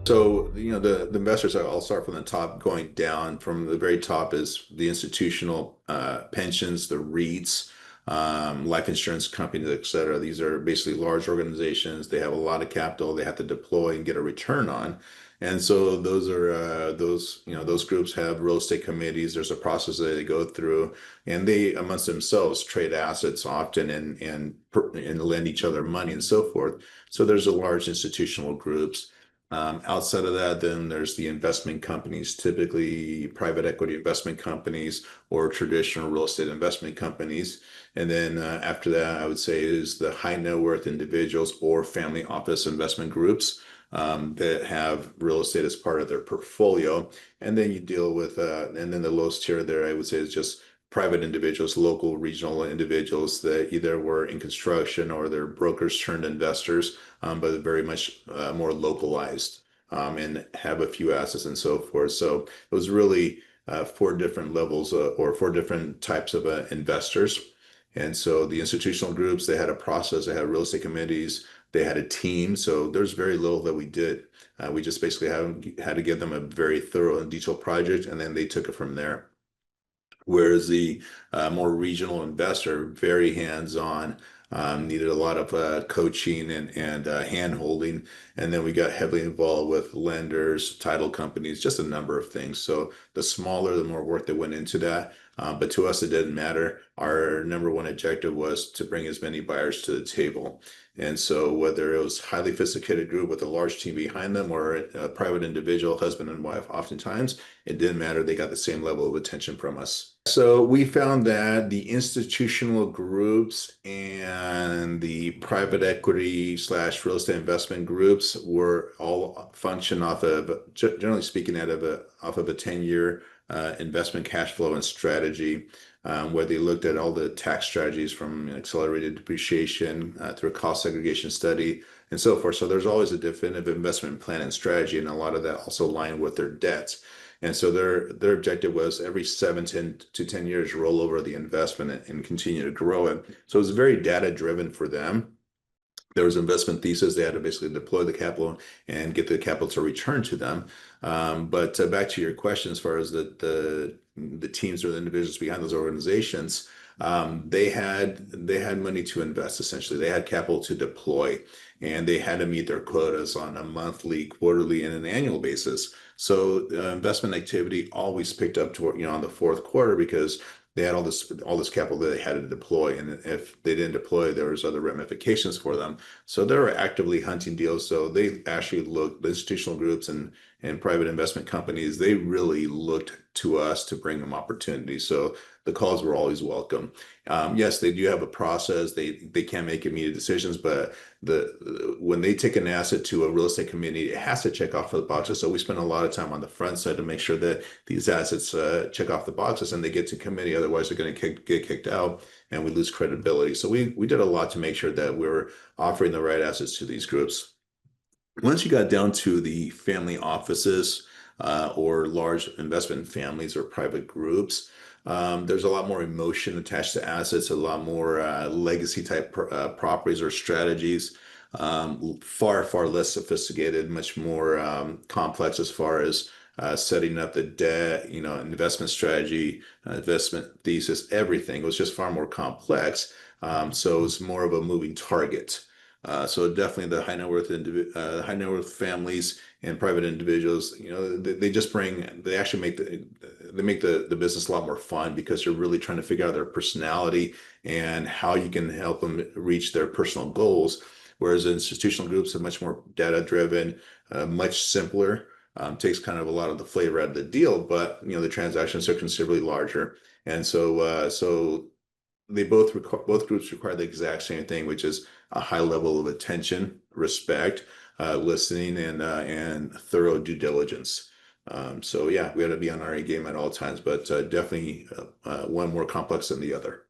So, the investors, I'll start from the top going down. From the very top is the institutional pensions, the REITs, life insurance companies, et cetera. These are basically large organizations. They have a lot of capital they have to deploy and get a return on. And so those groups have real estate committees. There's a process that they go through, and they amongst themselves trade assets often and lend each other money and so forth. So there's a large institutional groups. Outside of that, then there's the investment companies, typically private equity investment companies or traditional real estate investment companies. And then after that, I would say is the high net worth individuals or family office investment groups that have real estate as part of their portfolio. And then you deal with, and then the lowest tier there, I would say, is just private individuals, local, regional individuals that either were in construction or they're brokers turned investors, but very much more localized and have a few assets and so forth. So it was really four different levels or four different types of investors. And so the institutional groups, they had a process, they had real estate committees, they had a team. So there's very little that we did. We just basically had to give them a very thorough and detailed project, and then they took it from there. Whereas the more regional investor, very hands-on, needed a lot of coaching and hand-holding. And then we got heavily involved with lenders, title companies, just a number of things. So the smaller, the more work that went into that. But to us, it didn't matter. Our number one objective was to bring as many buyers to the table. And so whether it was highly sophisticated group with a large team behind them or a private individual, husband and wife, oftentimes, it didn't matter. They got the same level of attention from us. So we found that the institutional groups and the private equity slash real estate investment groups were all function off of, generally speaking, off of a 10-year investment cash flow and strategy, where they looked at all the tax strategies from accelerated depreciation through a cost segregation study and so forth. So there's always a definitive investment plan and strategy, and a lot of that also aligned with their debts. And so their objective was every 7 to 10 years roll over the investment and continue to grow it. So it was very data driven for them. There was investment thesis. They had to basically deploy the capital and get the capital to return to them. But back to your question, as far as the teams or the individuals behind those organizations, they had money to invest. Essentially, they had capital to deploy, and they had to meet their quotas on a monthly, quarterly, and an annual basis. So investment activity always picked up toward, on the fourth quarter because they had all this capital that they had to deploy, and if they didn't deploy, there was other ramifications for them. So they were actively hunting deals. So they actually looked, the institutional groups and private investment companies, they really looked to us to bring them opportunities. So the calls were always welcome. Yes, they do have a process. They can't make immediate decisions, but when they take an asset to a real estate committee, it has to check off the boxes. So we spend a lot of time on the front side to make sure that these assets check off the boxes and they get to committee. Otherwise, they're going to get kicked out, and we lose credibility. So we did a lot to make sure that we were offering the right assets to these groups. Once you got down to the family offices or large investment families or private groups, there's a lot more emotion attached to assets, a lot more legacy type properties or strategies, far, far less sophisticated, much more complex as far as setting up the debt, investment strategy, investment thesis, everything. It was just far more complex. So it was more of a moving target. So definitely the high net worth families and private individuals, they actually make the business a lot more fun because you're really trying to figure out their personality and how you can help them reach their personal goals. Whereas institutional groups are much more data driven, much simpler, takes kind of a lot of the flavor out of the deal, but the transactions are considerably larger. And so they both groups require the exact same thing, which is a high level of attention, respect, listening, and thorough due diligence. So yeah, we had to be on our A game at all times, but definitely one more complex than the other.